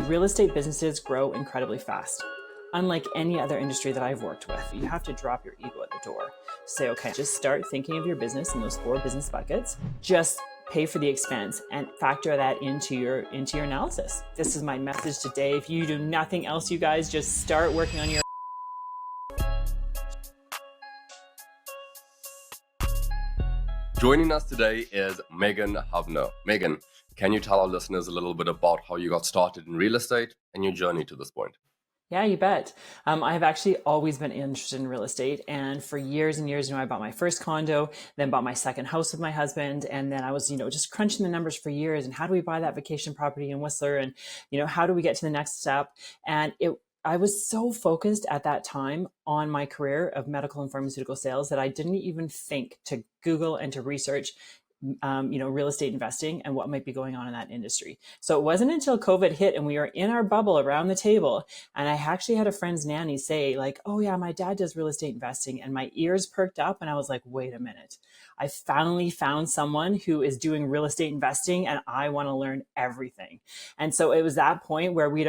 Real estate businesses grow incredibly fast. Unlike any other industry that I've worked with, you have to drop your ego at the door. Say, okay, just start thinking of your business in those 4 business buckets. Just pay for the expense and factor that into your analysis. This is my message today. If you do nothing else, you guys just start working on your. Joining us today is Meghan Hubner. Meghan, can you tell our listeners a little bit about how you got started in real estate and your journey to this point? Yeah, you bet. I have actually always been interested in real estate. And for years and years, I bought my first condo, then bought my second house with my husband. And then I was, just crunching the numbers for years. And how do we buy that vacation property in Whistler? And, how do we get to the next step? And I was so focused at that time on my career of medical and pharmaceutical sales that I didn't even think to Google and to research real estate investing and what might be going on in that industry. So it wasn't until COVID hit and we were in our bubble around the table. And I actually had a friend's nanny say like, oh yeah, my dad does real estate investing. And my ears perked up and I was like, wait a minute. I finally found someone who is doing real estate investing and I want to learn everything. And so it was that point where we'd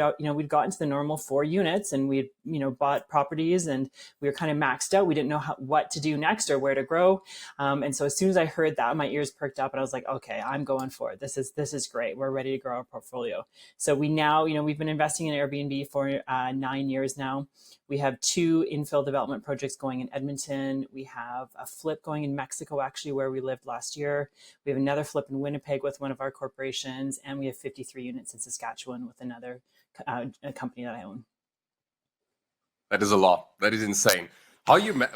gotten to the normal 4 units and we'd, bought properties and we were kind of maxed out. We didn't know what to do next or where to grow. And so as soon as I heard that, my ears perked up and I was like, okay, I'm going for it. This is great. We're ready to grow our portfolio. So we now, we've been investing in Airbnb for 9 years now. We have 2 infill development projects going in Edmonton. We have a flip going in Mexico, actually, where we lived last year. We have another flip in Winnipeg with one of our corporations, and we have 53 units in Saskatchewan with another company that I own. That is a lot. That is insane.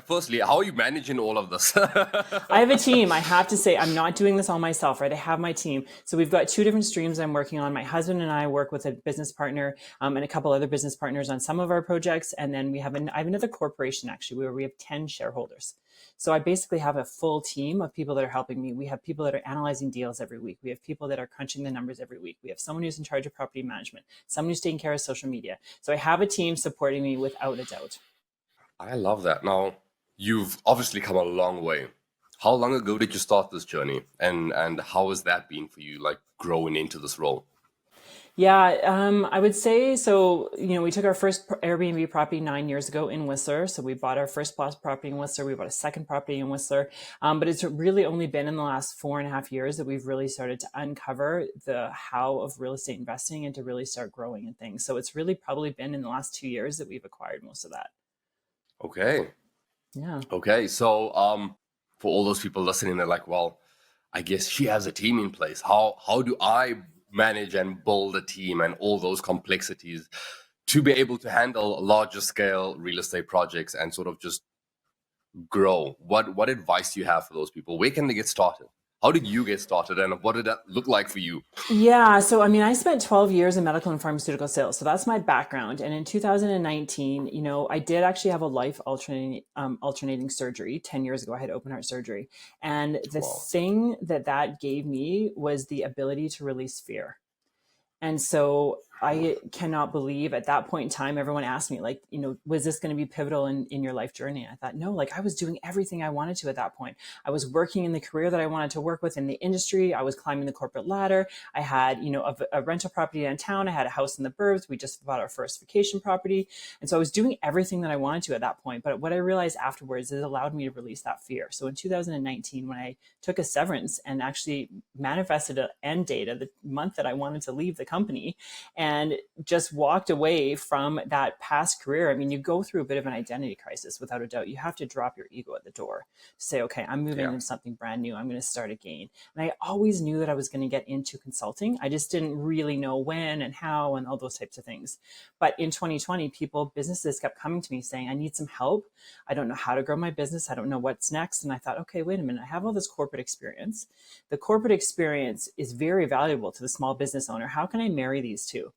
Firstly, how are you managing all of this? I have a team. I have to say, I'm not doing this all myself, right? I have my team. So we've got 2 different streams I'm working on. My husband and I work with a business partner and a couple other business partners on some of our projects. And then I have another corporation, actually, where we have 10 shareholders. So I basically have a full team of people that are helping me. We have people that are analyzing deals every week. We have people that are crunching the numbers every week. We have someone who's in charge of property management, someone who's taking care of social media. So I have a team supporting me without a doubt. I love that. Now, you've obviously come a long way. How long ago did you start this journey? And how has that been for you, like growing into this role? Yeah, I would say so. We took our first Airbnb property 9 years ago in Whistler. So we bought our first plus property in Whistler. We bought a second property in Whistler. But it's really only been in the last 4.5 years that we've really started to uncover the how of real estate investing and to really start growing and things. So it's really probably been in the last 2 years that we've acquired most of that. Okay. Yeah. Okay. So, for all those people listening, they're like, well, I guess she has a team in place. How do I manage and build a team and all those complexities to be able to handle larger scale real estate projects and sort of just grow? What advice do you have for those people? Where can they get started? How did you get started and what did that look like for you? Yeah, so I spent 12 years in medical and pharmaceutical sales. So that's my background. And in 2019, I did actually have a life alternating surgery. 10 years ago, I had open heart surgery. And the thing that gave me was the ability to release fear. And so I cannot believe at that point in time, everyone asked me like, was this going to be pivotal in your life journey? I thought, no, like I was doing everything I wanted to at that point. I was working in the career that I wanted to work with in the industry. I was climbing the corporate ladder. I had, a rental property downtown. I had a house in the burbs. We just bought our first vacation property. And so I was doing everything that I wanted to at that point. But what I realized afterwards is it allowed me to release that fear. So in 2019, when I took a severance and actually manifested an end date of the month that I wanted to leave the company and just walked away from that past career. I mean, you go through a bit of an identity crisis without a doubt. You have to drop your ego at the door to say, okay, I'm moving into something brand new. I'm going to start again. And I always knew that I was going to get into consulting. I just didn't really know when and how and all those types of things. But in 2020, businesses kept coming to me saying, I need some help. I don't know how to grow my business. I don't know what's next. And I thought, okay, wait a minute. I have all this corporate experience. The corporate experience is very valuable to the small business owner. How can I marry these two?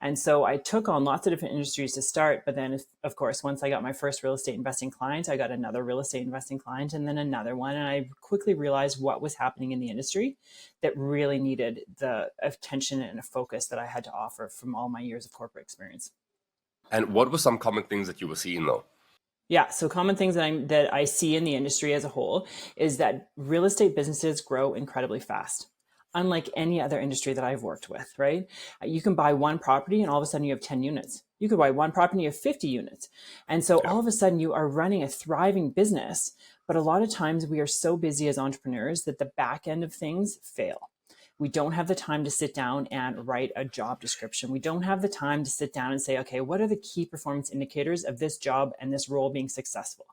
And so I took on lots of different industries to start. But then, of course, once I got my first real estate investing client, I got another real estate investing client and then another one. And I quickly realized what was happening in the industry that really needed the attention and a focus that I had to offer from all my years of corporate experience. And what were some common things that you were seeing though? Yeah, so common things that I see in the industry as a whole is that real estate businesses grow incredibly fast. unlike any other industry that I've worked with, right? You can buy one property and all of a sudden you have 10 units. You could buy one property and you have 50 units. And so Yeah. all of a sudden you are running a thriving business. But a lot of times we are so busy as entrepreneurs that the back end of things fail. We don't have the time to sit down and write a job description. We don't have the time to sit down and say, okay, what are the key performance indicators of this job and this role being successful?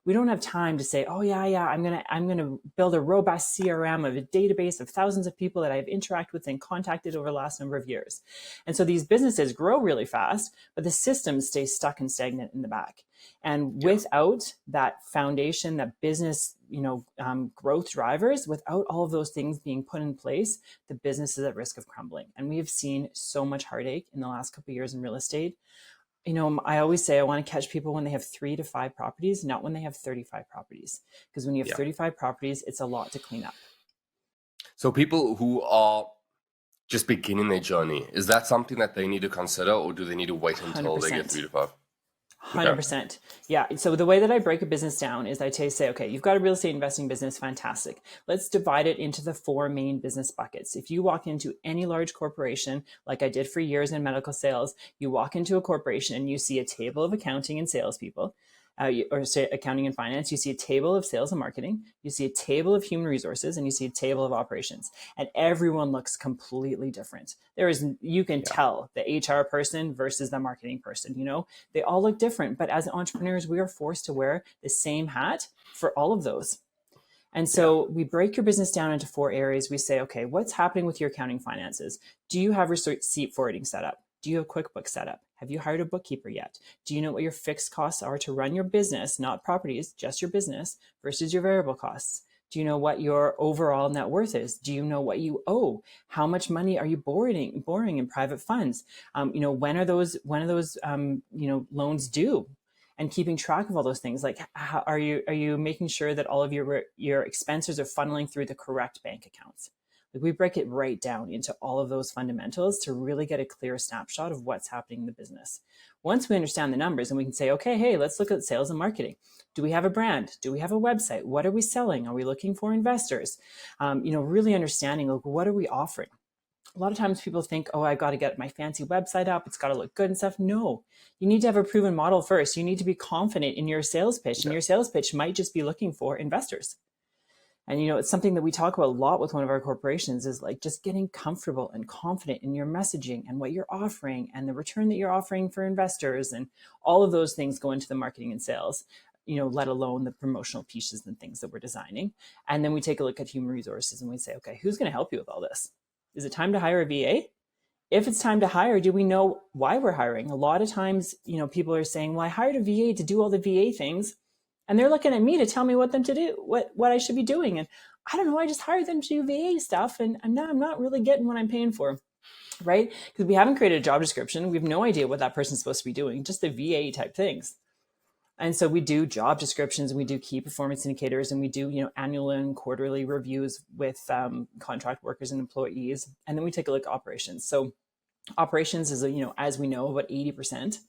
We don't have time to say, oh yeah, I'm gonna build a robust CRM of a database of thousands of people that I've interacted with and contacted over the last number of years. And so these businesses grow really fast, but the systems stay stuck and stagnant in the back. And Yeah. without that foundation, that business, growth drivers, without all of those things being put in place, the business is at risk of crumbling. And we have seen so much heartache in the last couple of years in real estate. I always say I want to catch people when they have 3 to 5 properties, not when they have 35 properties. Because when you have Yeah. 35 properties, it's a lot to clean up. So people who are just beginning their journey, is that something that they need to consider, or do they need to wait until they get 100%. 3 to 5? 100%. Yeah. So the way that I break a business down is I say, okay, you've got a real estate investing business. Fantastic. Let's divide it into the 4 main business buckets. If you walk into any large corporation, like I did for years in medical sales, you walk into a corporation and you see a table of accounting and salespeople. Or say accounting and finance, you see a table of sales and marketing, you see a table of human resources, and you see a table of operations. And everyone looks completely different. You can Yeah. tell the HR person versus the marketing person, they all look different. But as entrepreneurs, we are forced to wear the same hat for all of those. And Yeah. so we break your business down into 4 areas. We say, okay, what's happening with your accounting finances? Do you have receipt forwarding set up? Do you have QuickBooks set up? Have you hired a bookkeeper yet? Do you know what your fixed costs are to run your business, not properties, just your business versus your variable costs? Do you know what your overall net worth is? Do you know what you owe? How much money are you borrowing in private funds? When are those loans due? And keeping track of all those things, like are you making sure that all of your expenses are funneling through the correct bank accounts? Like we break it right down into all of those fundamentals to really get a clear snapshot of what's happening in the business. Once we understand the numbers and we can say, okay, hey, let's look at sales and marketing. Do we have a brand? Do we have a website? What are we selling? Are we looking for investors? Really understanding, like, what are we offering? A lot of times people think, oh, I got to get my fancy website up. It's got to look good and stuff. No, you need to have a proven model first. You need to be confident in your sales pitch, and your sales pitch might just be looking for investors. And, it's something that we talk about a lot with one of our corporations is like just getting comfortable and confident in your messaging and what you're offering and the return that you're offering for investors. And all of those things go into the marketing and sales, let alone the promotional pieces and things that we're designing. And then we take a look at human resources and we say, okay, who's going to help you with all this? Is it time to hire a VA? If it's time to hire, do we know why we're hiring? A lot of times, people are saying, well, I hired a VA to do all the VA things. And they're looking at me to tell me what them to do, what I should be doing. And I don't know, I just hired them to do VA stuff. And I'm not really getting what I'm paying for, right? Because we haven't created a job description. We have no idea what that person's supposed to be doing, just the VA type things. And so we do job descriptions, and we do key performance indicators, and we do, annual and quarterly reviews with contract workers and employees. And then we take a look at operations. So operations is, as we know, about 80%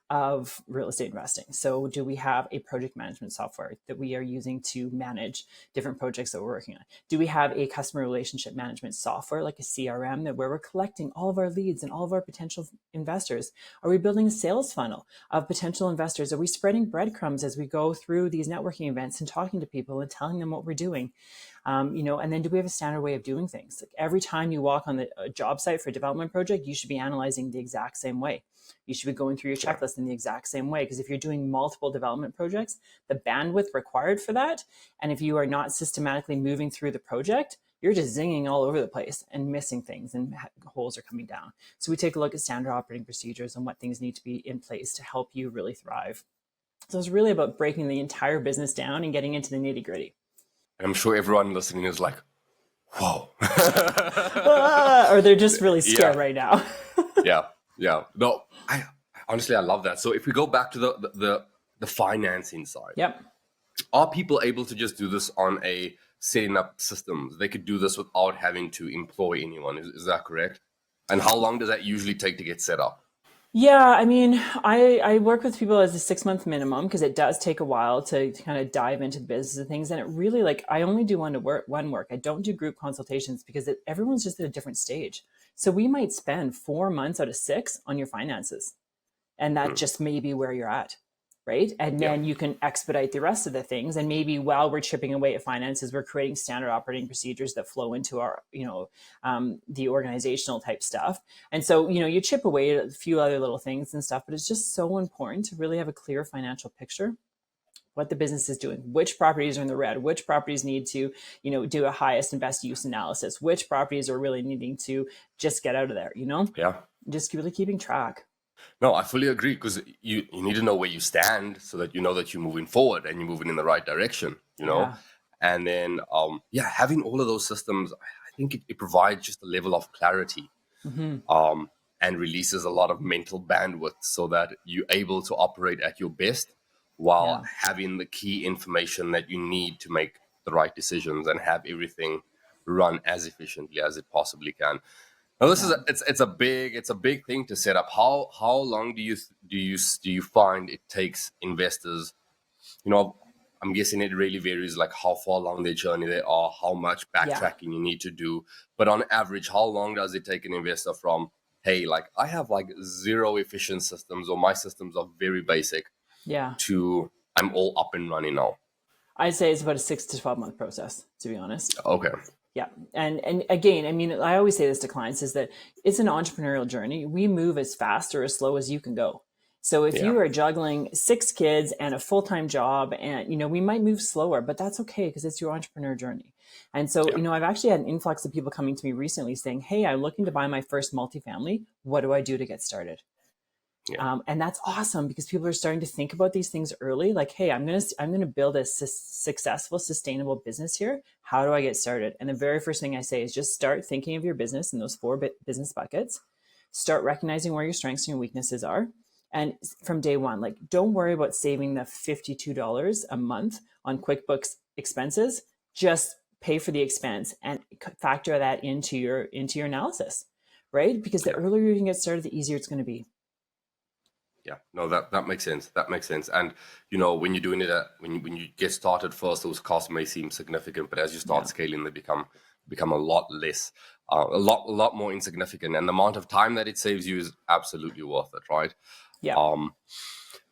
of real estate investing. So do we have a project management software that we are using to manage different projects that we're working on? Do we have a customer relationship management software like a CRM where we're collecting all of our leads and all of our potential investors? Are we building a sales funnel of potential investors? Are we spreading breadcrumbs as we go through these networking events and talking to people and telling them what we're doing? And then do we have a standard way of doing things? Like every time you walk on the job site for a development project, you should be analyzing the exact same way. You should be going through your checklist in the exact same way. Because if you're doing multiple development projects, the bandwidth required for that, and if you are not systematically moving through the project, you're just zinging all over the place and missing things, and holes are coming down. So we take a look at standard operating procedures and what things need to be in place to help you really thrive. So it's really about breaking the entire business down and getting into the nitty gritty. I'm sure everyone listening is like, whoa. Or they're just really scared right now. Yeah. No, I honestly, I love that. So if we go back to the financing side, Yep. are people able to just do this on a setting up systems? They could do this without having to employ anyone. Is that correct? And how long does that usually take to get set up? Yeah, I mean, I work with people as a 6 month minimum because it does take a while to kind of dive into the business and things. And it really like I only do one work. I don't do group consultations because everyone's just at a different stage. So we might spend 4 months out of six on your finances, and that Hmm. just may be where you're at, right? And Yeah. then you can expedite the rest of the things, and maybe while we're chipping away at finances, we're creating standard operating procedures that flow into our the organizational type stuff. And so you chip away at a few other little things and stuff, but it's just so important to really have a clear financial picture, what the business is doing, which properties are in the red, which properties need to do a highest and best use analysis, which properties are really needing to just get out of there, Yeah. just really keeping track. No, I fully agree, because you need to know where you stand so that you know that you're moving forward and you're moving in the right direction, you know? Yeah. And then, yeah, having all of those systems, I think it provides just a level of clarity, Hmm. um, and releases a lot of mental bandwidth so that you're able to operate at your best while Yeah. having the key information that you need to make the right decisions and have everything run as efficiently as it possibly can. Now, this is Yeah. it's a big thing to set up. How long do you find it takes investors? You know, I'm guessing it really varies, like how far along their journey they are, how much Yeah. backtracking you need to do. But on average, how long does it take an investor from, hey, like I have like zero efficient systems, or my systems are very basic, Yeah. to I'm all up and running now? I'd say it's about a 6 to 12 month process, to be honest. Okay. Yeah. And again, I mean, I always say this to clients is that it's an entrepreneurial journey. We move as fast or as slow as you can go. So if Yeah. you are juggling 6 kids and a full-time job, and we might move slower, but that's okay because it's your entrepreneur journey. And so, Yeah. I've actually had an influx of people coming to me recently saying, "Hey, I'm looking to buy my first multifamily. What do I do to get started?" Yeah. And that's awesome because people are starting to think about these things early. Like, hey, I'm gonna build a successful, sustainable business here. How do I get started? And the very first thing I say is just start thinking of your business in those four business buckets. Start recognizing where your strengths and your weaknesses are. And from day one, like, don't worry about saving the $52 a month on QuickBooks expenses. Just pay for the expense and factor that into your analysis, right? Because the Yeah. earlier you can get started, the easier it's going to be. Yeah, no, that makes sense. That makes sense. And when you're doing it, when you get started first, those costs may seem significant, but as you start Yeah. scaling, they become a lot less, a lot more insignificant. And the amount of time that it saves you is absolutely worth it, right? Yeah. Um,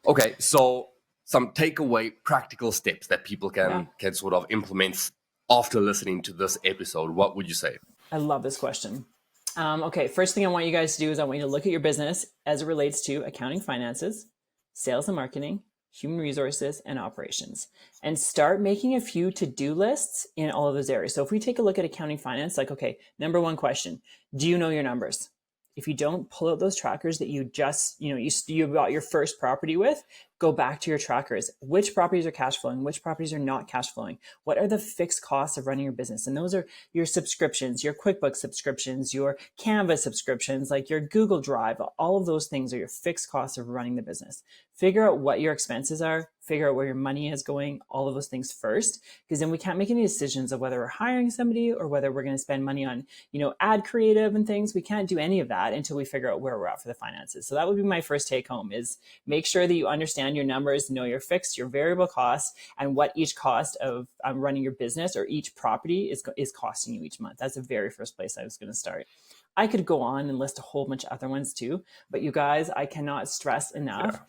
okay, so some takeaway practical steps that people Yeah. can sort of implement after listening to this episode. What would you say? I love this question. Okay. First thing I want you guys to do is I want you to look at your business as it relates to accounting, finances, sales and marketing, human resources, and operations, and start making a few to-do lists in all of those areas. So if we take a look at accounting, finance, like, okay, number one question, do you know your numbers? If you don't, pull out those trackers that you just, you bought your first property with, go back to your trackers. Which properties are cash flowing? Which properties are not cash flowing? What are the fixed costs of running your business? And those are your subscriptions, your QuickBooks subscriptions, your Canva subscriptions, like your Google Drive. All of those things are your fixed costs of running the business. Figure out what your expenses are, figure out where your money is going, all of those things first, because then we can't make any decisions of whether we're hiring somebody or whether we're going to spend money on, ad creative and things. We can't do any of that until we figure out where we're at for the finances. So that would be my first take home, is make sure that you understand your numbers, know your fixed, your variable costs, and what each cost of running your business or each property is costing you each month. That's the very first place I was going to start. I could go on and list a whole bunch of other ones too, but you guys, I cannot stress enough, Yeah,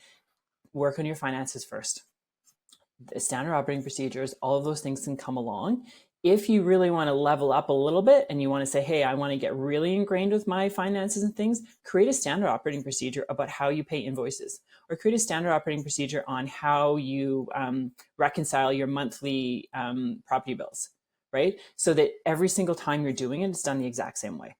work on your finances first. The standard operating procedures, all of those things can come along. If you really want to level up a little bit and you want to say, hey, I want to get really ingrained with my finances and things, create a standard operating procedure about how you pay invoices, or create a standard operating procedure on how you reconcile your monthly property bills, right? So that every single time you're doing it, it's done the exact same way.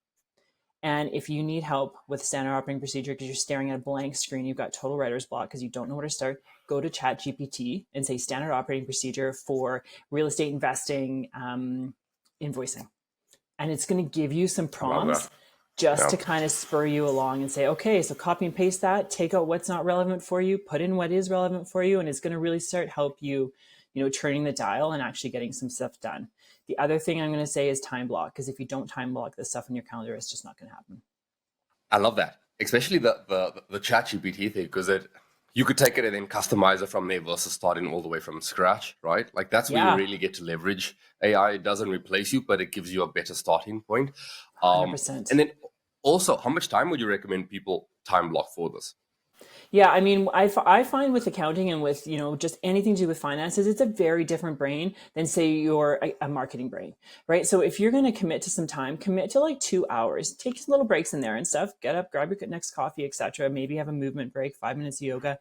And if you need help with standard operating procedure because you're staring at a blank screen, you've got total writer's block because you don't know where to start, go to ChatGPT and say standard operating procedure for real estate investing invoicing. And it's going to give you some I love prompts that. just Yeah. to kind of spur you along and say, okay, so copy and paste that, take out what's not relevant for you, put in what is relevant for you. And it's going to really start help you, turning the dial and actually getting some stuff done. The other thing I'm going to say is time block, because if you don't time block this stuff in your calendar, it's just not going to happen. I love that. especially the chat GPT thing, because you could take it and then customize it from there versus starting all the way from scratch, right? Like that's where you Yeah, really get to leverage AI. It doesn't replace you, but it gives you a better starting point. And 100%. then also, how much time would you recommend people time block for this? Yeah, I mean, I find with accounting and with, just anything to do with finances, it's a very different brain than say you're a marketing brain, right? So if you're going to commit to some time, commit to like 2 hours, take some little breaks in there and stuff, get up, grab your next coffee, etc. Maybe have a movement break, 5 minutes of yoga.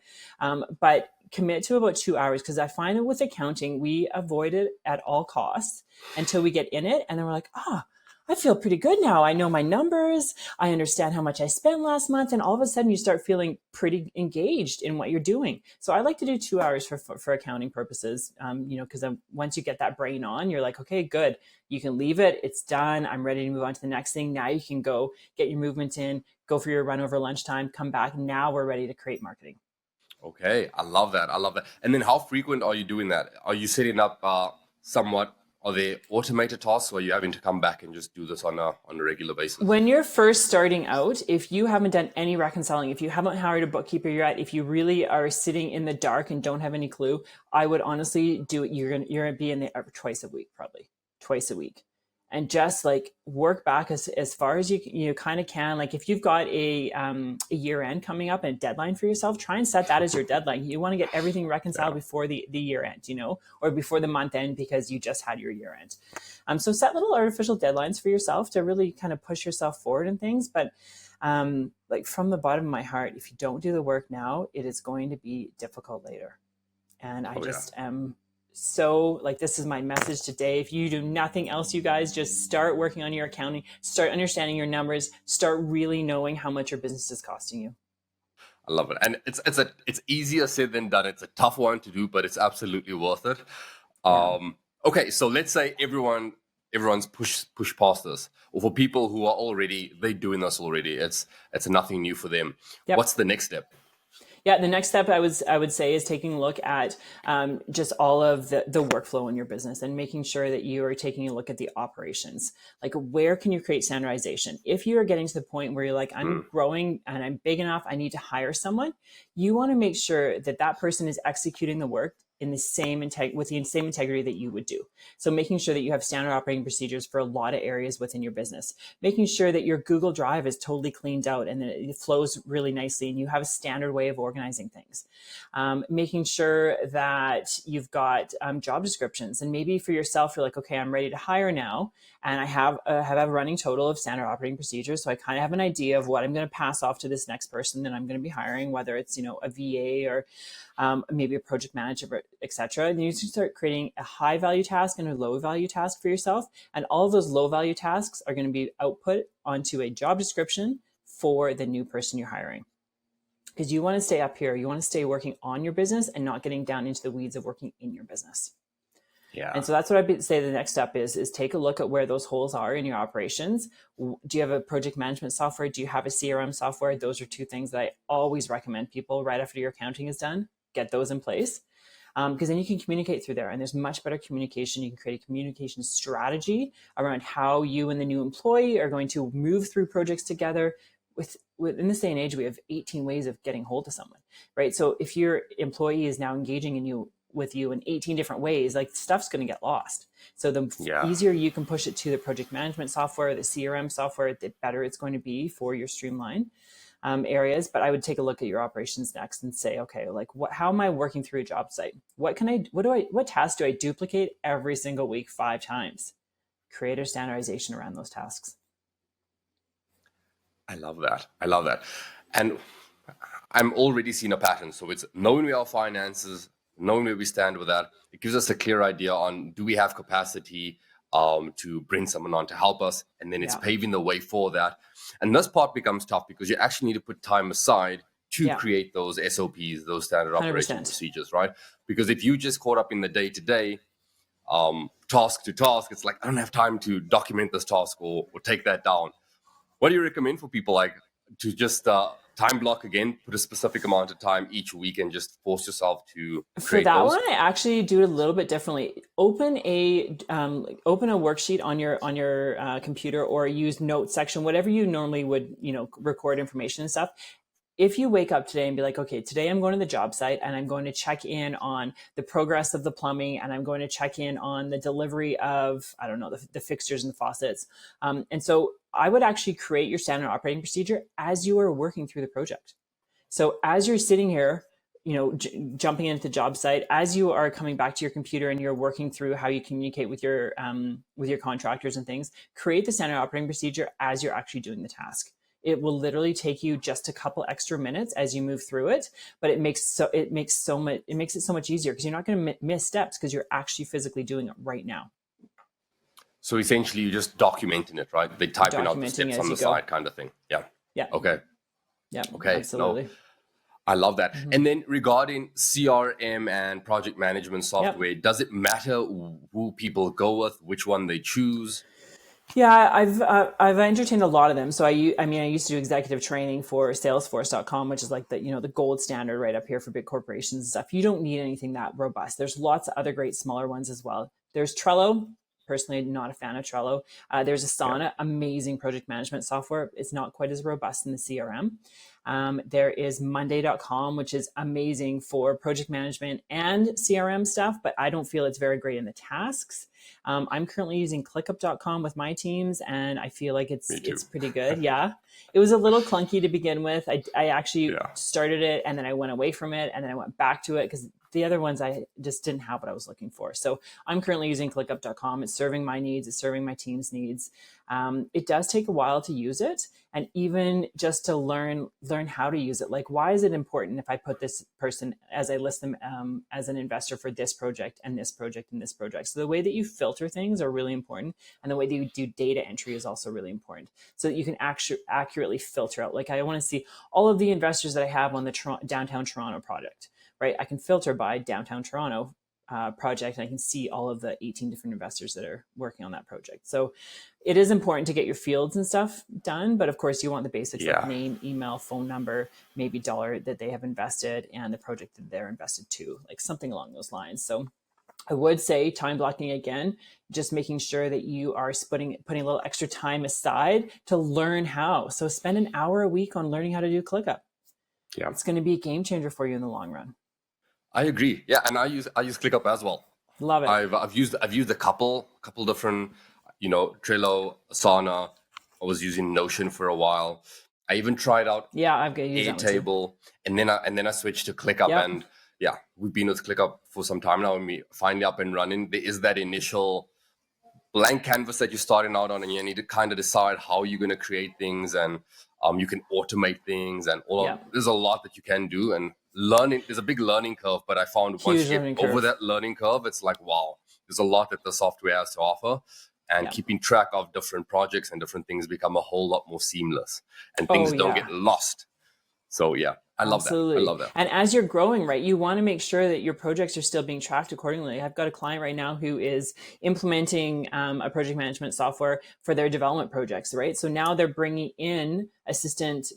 But commit to about 2 hours because I find that with accounting, we avoid it at all costs until we get in it. And then we're like, I feel pretty good now. I know my numbers. I understand how much I spent last month. And all of a sudden you start feeling pretty engaged in what you're doing. So I like to do 2 hours for accounting purposes, because once you get that brain on, you're like, okay, good. You can leave it. It's done. I'm ready to move on to the next thing. Now you can go get your movement in, go for your run over lunchtime, come back. Now we're ready to create marketing. Okay, I love that. I love that. And then how frequent are you doing that? Are you setting up somewhat, are they automated tasks, or are you having to come back and just do this on a regular basis? When you're first starting out, if you haven't done any reconciling, if you haven't hired a bookkeeper yet, if you really are sitting in the dark and don't have any clue, I would honestly do it. You're gonna be in there twice a week, probably twice a week, and just like work back as far as you kind of can. Like if you've got a year end coming up and a deadline for yourself, try and set that as your deadline. You want to get everything reconciled Yeah, before the year end, or before the month end because you just had your year end. So set little artificial deadlines for yourself to really kind of push yourself forward in things. But like from the bottom of my heart, if you don't do the work now, it is going to be difficult later. And I oh yeah, just am so like, this is my message today. If you do nothing else, you guys just start working on your accounting, start understanding your numbers, start really knowing how much your business is costing you. I love it. And it's easier said than done. It's a tough one to do, but it's absolutely worth it. Yeah. Okay, so let's say everyone's push past this, or for people who are already they doing this already, it's nothing new for them. Yep. What's the next step? Yeah, the next step I would say is taking a look at just all of the workflow in your business and making sure that you are taking a look at the operations. Like, where can you create standardization? If you are getting to the point where you're like, Hmm. I'm growing and I'm big enough, I need to hire someone, you want to make sure that that person is executing the work in the same with the same integrity that you would do. So making sure that you have standard operating procedures for a lot of areas within your business, making sure that your Google Drive is totally cleaned out and that it flows really nicely and you have a standard way of organizing things. Making sure that you've got job descriptions, and maybe for yourself, you're like, okay, I'm ready to hire now, and I have a running total of standard operating procedures, so I kind of have an idea of what I'm going to pass off to this next person that I'm going to be hiring, whether it's a VA or maybe a project manager, etc. And you start creating a high value task and a low value task for yourself. And all of those low value tasks are going to be output onto a job description for the new person you're hiring. Because you want to stay up here, you want to stay working on your business and not getting down into the weeds of working in your business. Yeah. And so that's what I'd say the next step is take a look at where those holes are in your operations. Do you have a project management software? Do you have a CRM software? Those are two things that I always recommend people right after your accounting is done. Get those in place, because then you can communicate through there and there's much better communication. You can create a communication strategy around how you and the new employee are going to move through projects together. In this day and age, we have 18 ways of getting hold of someone, right? So if your employee is now engaging with you in 18 different ways, like, stuff's going to get lost. So the Yeah. easier you can push it to the project management software, the CRM software, the better it's going to be for your streamline areas. But I would take a look at your operations next and say, okay, like, how am I working through a job site? What tasks do I duplicate every single week 5 times? Create a standardization around those tasks. I love that. I love that. And I'm already seeing a pattern. So it's knowing our finances, knowing where we stand with that. It gives us a clear idea on, do we have capacity to bring someone on to help us? And then it's Yeah. paving the way for that. And this part becomes tough because you actually need to put time aside to Yeah. create those SOPs, those standard operating 100%. procedures, right? Because if you just caught up in the day to day, task to task, it's like, I don't have time to document this task or take that down. What do you recommend for people, like, to just time block again, put a specific amount of time each week and just force yourself to For create that those? one, I actually do it a little bit differently. Open a worksheet on your computer, or use notes section, whatever you normally would, record information and stuff. If you wake up today and be like, okay, today I'm going to the job site and I'm going to check in on the progress of the plumbing, and I'm going to check in on the delivery of, I don't know, the fixtures and the faucets. And so I would actually create your standard operating procedure as you are working through the project. So as you're sitting here, jumping into the job site, as you are coming back to your computer and you're working through how you communicate with your contractors and things, create the standard operating procedure as you're actually doing the task. It will literally take you just a couple extra minutes as you move through it, but it makes it so much easier, because you're not going to miss steps, because you're actually physically doing it right now. So essentially, you're just documenting it, right? They typing out the Documenting steps as on you the go. side, kind of thing. Yeah. Yeah. Okay. Yeah. Okay. Absolutely. No, I love that. And then regarding CRM and project management software, does it matter who people go with, which one they choose? Yeah, I've entertained a lot of them. So I used to do executive training for Salesforce.com, which is like the gold standard right up here for big corporations and stuff. You don't need anything that robust. There's lots of other great smaller ones as well. There's Trello. Personally, not a fan of Trello. There's Asana, amazing project management software. It's not quite as robust in the CRM. There is Monday.com, which is amazing for project management and CRM stuff, but I don't feel it's very great in the tasks. I'm currently using ClickUp.com with my teams, and I feel like it's pretty good. Yeah. It was a little clunky to begin with. I actually started it, and then I went away from it, and then I went back to it, because the other ones I just didn't have what I was looking for. So I'm currently using ClickUp.com. It's serving my needs. It's serving my team's needs. It does take a while to use it, and even just to learn how to use it. Like, why is it important if I put this person, as I list them as an investor for this project and this project and this project? So the way that you filter things are really important, and the way that you do data entry is also really important, so that you can accurately filter out. Like, I want to see all of the investors that I have on the downtown Toronto project, right? I can filter by downtown Toronto project, and I can see all of the 18 different investors that are working on that project. So it is important to get your fields and stuff done, but of course you want the basics, like name, email, phone number, maybe dollar that they have invested, and the project that they're invested to, like something along those lines. So I would say time blocking again, just making sure that you are putting a little extra time aside to learn how. So spend an hour a week on learning how to do ClickUp. Yeah, it's going to be a game changer for you in the long run. I agree. Yeah, and I use ClickUp as well. Love it. I've used a couple different, Trello, Asana. I was using Notion for a while. I even tried out I've got to use Airtable, and then I switched to ClickUp, and we've been with ClickUp for some time now, and we finally up and running. There is that initial blank canvas that you're starting out on, and you need to kind of decide how you're going to create things, and you can automate things, and there's a lot that you can do, and learning is a big learning curve. But I found once you get over that learning curve, it's like, wow, there's a lot that the software has to offer, and keeping track of different projects and different things become a whole lot more seamless, and things don't get lost. So I love that. I love that. And as you're growing, right, you want to make sure that your projects are still being tracked accordingly. I've got a client right now who is implementing a project management software for their development projects, right? So now they're bringing in assistant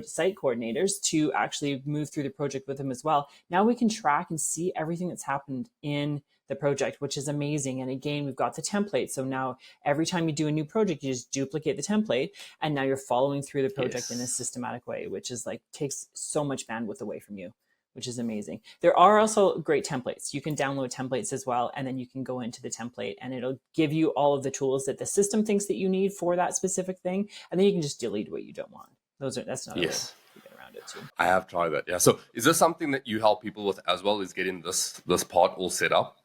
site coordinators to actually move through the project with them as well. Now we can track and see everything that's happened in the project, which is amazing. And again, we've got the template. So now every time you do a new project, you just duplicate the template, and now you're following through the project in a systematic way, which is like takes so much bandwidth away from you, which is amazing. There are also great templates. You can download templates as well, and then you can go into the template and it'll give you all of the tools that the system thinks that you need for that specific thing, and then you can just delete what you don't want. That's another way to get around it too. I have tried that. Yeah. So is this something that you help people with as well, is getting this part all set up?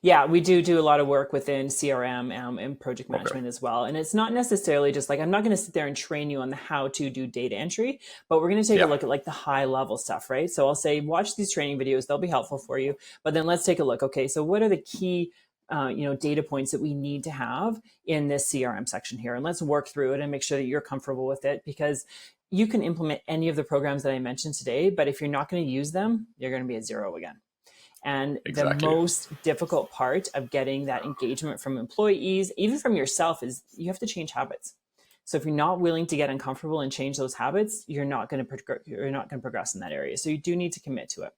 Yeah, we do a lot of work within CRM and project management as well. And it's not necessarily just like, I'm not going to sit there and train you on the how to do data entry, but we're going to take a look at like the high level stuff, right? So I'll say, watch these training videos. They'll be helpful for you. But then let's take a look. Okay, so what are the key data points that we need to have in this CRM section here? And let's work through it and make sure that you're comfortable with it, because you can implement any of the programs that I mentioned today, but if you're not going to use them, you're going to be at zero again. And the most difficult part of getting that engagement from employees, even from yourself, is you have to change habits. So if you're not willing to get uncomfortable and change those habits, you're not going to progress in that area. So you do need to commit to it.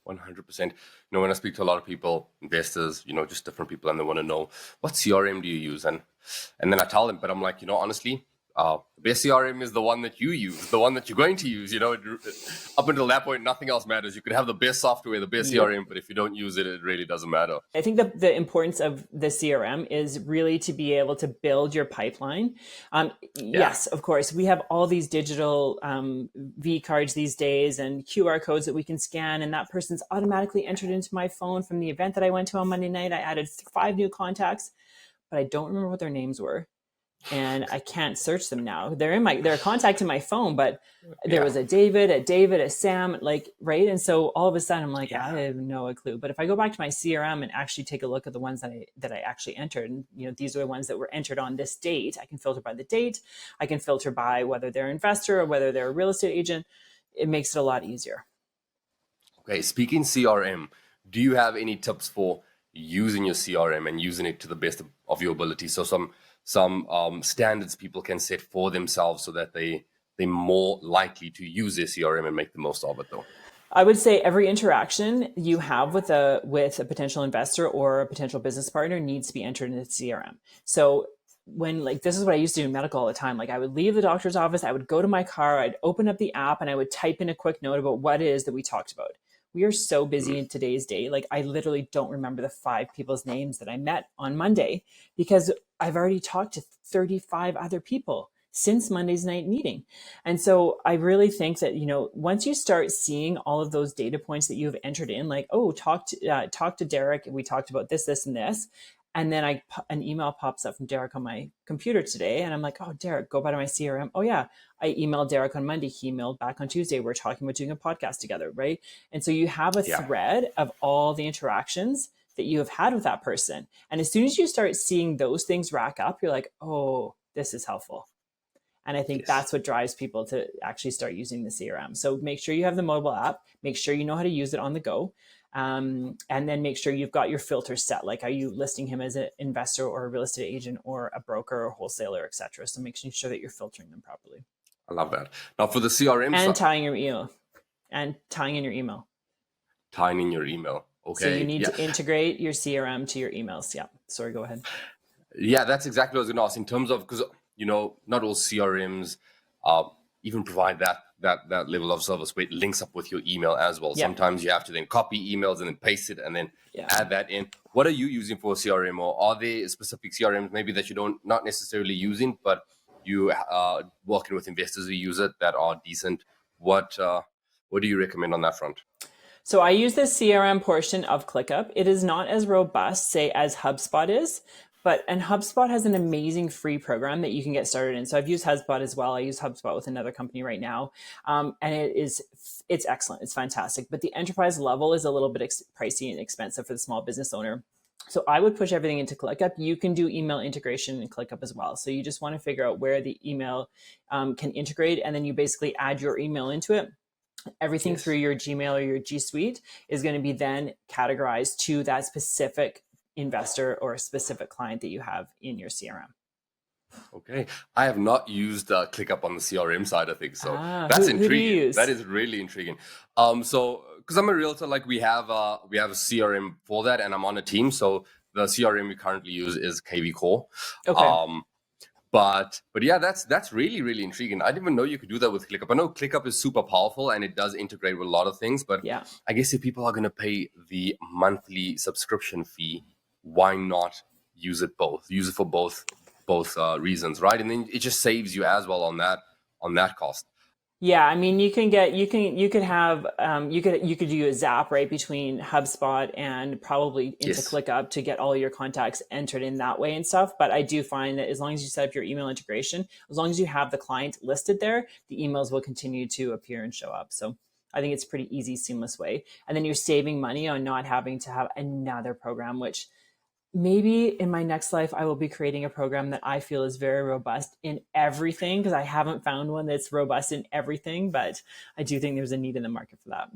100%. When I speak to a lot of people, investors, just different people, and they want to know, what CRM do you use? And then I tell them, but I'm like, honestly, the best CRM is the one that you use, the one that you're going to use. Up until that point, nothing else matters. You could have the best software, the best Yep. CRM, but if you don't use it, it really doesn't matter. I think the importance of the CRM is really to be able to build your pipeline. Yes, of course, we have all these digital V cards these days and QR codes that we can scan, and that person's automatically entered into my phone from the event that I went to on Monday night. I added 5 new contacts, but I don't remember what their names were. And I can't search them now. They're a contact in my phone, but there was a David, a Sam, right? And so all of a sudden I'm like, I have no clue. But if I go back to my CRM and actually take a look at the ones that I actually entered, and these are the ones that were entered on this date, I can filter by the date. I can filter by whether they're an investor or whether they're a real estate agent. It makes it a lot easier. Okay, speaking CRM, do you have any tips for using your CRM and using it to the best of your ability? So some standards people can set for themselves so that they're more likely to use their CRM and make the most of it, though. I would say every interaction you have with a potential investor or a potential business partner needs to be entered into the CRM. So when this is what I used to do in medical all the time. I would leave the doctor's office, I would go to my car, I'd open up the app, and I would type in a quick note about what it is that we talked about. We are so busy in today's day. I literally don't remember the 5 people's names that I met on Monday because I've already talked to 35 other people since Monday's night meeting. And so I really think that, once you start seeing all of those data points that you've entered in, talk to Derek, and we talked about this, this, and this. And then an email pops up from Derek on my computer today. And I'm like, oh, Derek, go by to my CRM. Oh yeah, I emailed Derek on Monday. He emailed back on Tuesday. We're talking about doing a podcast together, right? And so you have a thread of all the interactions that you have had with that person. And as soon as you start seeing those things rack up, you're like, oh, this is helpful. And I think that's what drives people to actually start using the CRM. So make sure you have the mobile app, make sure you know how to use it on the go. And then make sure you've got your filters set. Are you listing him as an investor or a real estate agent or a broker or wholesaler, etc.? So making sure that you're filtering them properly. I love that. Now for the CRM and tying your email tying in your email. Tying in your email. Okay. So you need to integrate your CRM to your emails. Yeah. Sorry, go ahead. Yeah, that's exactly what I was going to ask in terms of, because, not all CRMs even provide that level of service where it links up with your email as well. Sometimes you have to then copy emails and then paste it and then add that in. What are you using for a CRM, or are there specific CRMs maybe that you not necessarily using, but you working with investors who use it that are decent? What do you recommend on that front? So I use the CRM portion of ClickUp. It is not as robust, say, as HubSpot is, and HubSpot has an amazing free program that you can get started in. So I've used HubSpot as well. I use HubSpot with another company right now. And it's excellent. It's fantastic. But the enterprise level is a little bit pricey and expensive for the small business owner. So I would push everything into ClickUp. You can do email integration in ClickUp as well. So you just want to figure out where the email can integrate, and then you basically add your email into it. Everything through your Gmail or your G Suite is going to be then categorized to that specific investor or a specific client that you have in your CRM. Okay, I have not used ClickUp on the CRM side of things, so that's intriguing. Who do you use? That is really intriguing. So because I'm a realtor, we have a CRM for that, and I'm on a team. So the CRM we currently use is KV Core. Okay. But yeah, that's really, really intriguing. I didn't even know you could do that with ClickUp. I know ClickUp is super powerful and it does integrate with a lot of things, but I guess if people are going to pay the monthly subscription fee, why not use it both? Use it for both reasons, right? And then it just saves you as well on that cost. Yeah, I mean, you could do a zap right between HubSpot and probably into ClickUp to get all your contacts entered in that way and stuff. But I do find that as long as you set up your email integration, as long as you have the client listed there, the emails will continue to appear and show up. So I think it's a pretty easy, seamless way. And then you're saving money on not having to have another program, which maybe in my next life, I will be creating a program that I feel is very robust in everything, because I haven't found one that's robust in everything, but I do think there's a need in the market for that.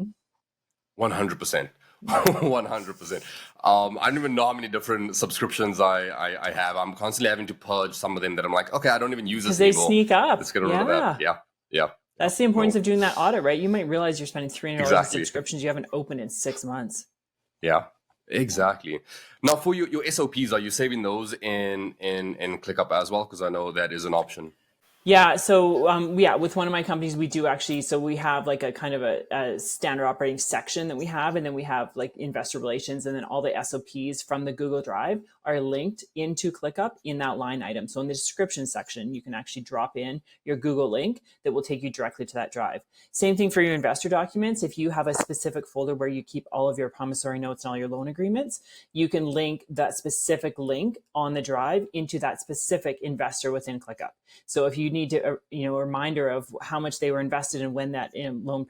100%. 100%. I don't even know how many different subscriptions I have. I'm constantly having to purge some of them that I'm like, okay, I don't even use Because this they anymore. sneak up. Let's get rid of that. Yeah. Yeah, yeah, yeah. That's the importance No, of doing that audit, right? You might realize you're spending $300 in exactly. subscriptions you haven't opened in 6 months. Yeah, Yeah. exactly. Now, for your SOPs, are you saving those in ClickUp as well? Because I know that is an option. Yeah. So, yeah, with one of my companies, we do actually. So we have like a kind of a standard operating section that we have, and then we have like investor relations, and then all the SOPs from the Google Drive are linked into ClickUp in that line item. So in the description section, you can actually drop in your Google link that will take you directly to that drive. Same thing for your investor documents. If you have a specific folder where you keep all of your promissory notes and all your loan agreements, you can link that specific link on the drive into that specific investor within ClickUp. So if you need to, a reminder of how much they were invested and when that loan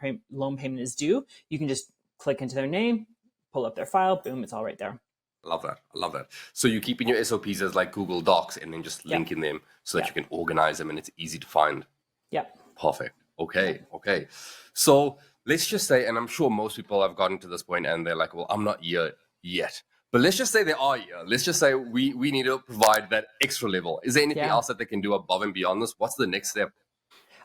payment is due, you can just click into their name, pull up their file, boom, it's all right there. I love that. I love that. So you keep in your SOPs as like Google Docs and then just Yeah, link in them so that yeah, you can organize them and it's easy to find. yeah, Perfect. yeah. Okay. Okay. So let's just say, and I'm sure most people have gotten to this point and they're like, well, I'm not here yet. But let's just say they are here. Let's just say we need to provide that extra level. Is there anything Yeah. else that they can do above and beyond this? What's the next step?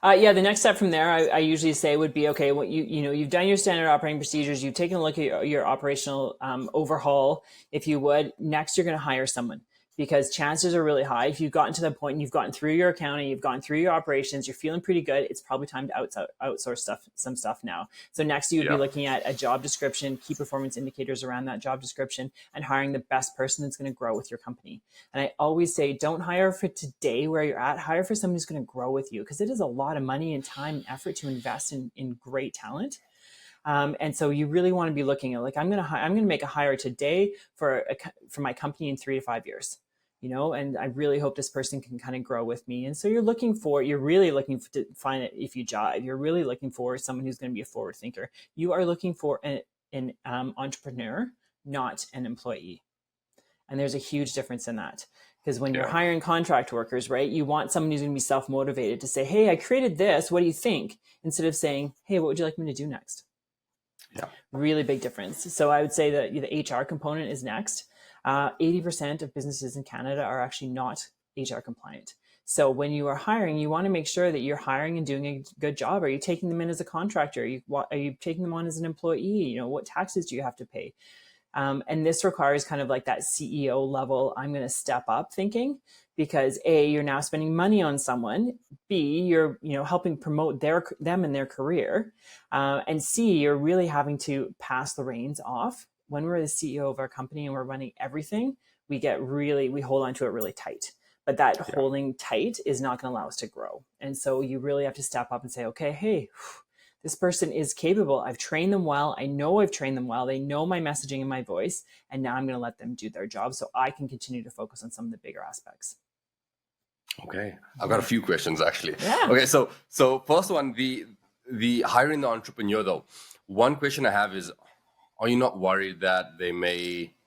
Yeah, the next step from there, I usually say would be okay. What you've done your standard operating procedures, you've taken a look at your operational overhaul, if you would. Next, you're going to hire someone because chances are really high. If you've gotten to the point and you've gotten through your accounting, you've gone through your operations, you're feeling pretty good. It's probably time to outsource some stuff now. So next, you would be Yeah. looking at a job description, key performance indicators around that job description, and hiring the best person that's going to grow with your company. And I always say, don't hire for today where you're at. Hire for someone who's going to grow with you because it is a lot of money and time and effort to invest in great talent. And so you really want to be looking at like I'm going to make a hire today for my company in 3 to 5 years. And I really hope this person can kind of grow with me. And so you're really looking to find it if you jive. You're really looking for someone who's going to be a forward thinker. You are looking for an entrepreneur, not an employee. And there's a huge difference in that. Because when you're Yeah. hiring contract workers, right, you want someone who's going to be self-motivated to say, hey, I created this. What do you think? Instead of saying, hey, what would you like me to do next? Yeah. Really big difference. So I would say that the HR component is next. 80% of businesses in Canada are actually not HR compliant. So when you are hiring, you want to make sure that you're hiring and doing a good job. Are you taking them in as a contractor? Are you taking them on as an employee? What taxes do you have to pay? And this requires kind of like that CEO level, I'm going to step up thinking, because A, you're now spending money on someone. B, you're helping promote them in their career. And C, you're really having to pass the reins off. When we're the CEO of our company and we're running everything, we hold on to it really tight. But that Yeah. holding tight is not going to allow us to grow. And so you really have to step up and say, okay, hey, this person is capable. I've trained them well. I know I've trained them well. They know my messaging and my voice. And now I'm going to let them do their job so I can continue to focus on some of the bigger aspects. Okay. I've got a few questions actually. Yeah. Okay. So first one, the hiring the entrepreneur though. One question I have is, are you not worried that the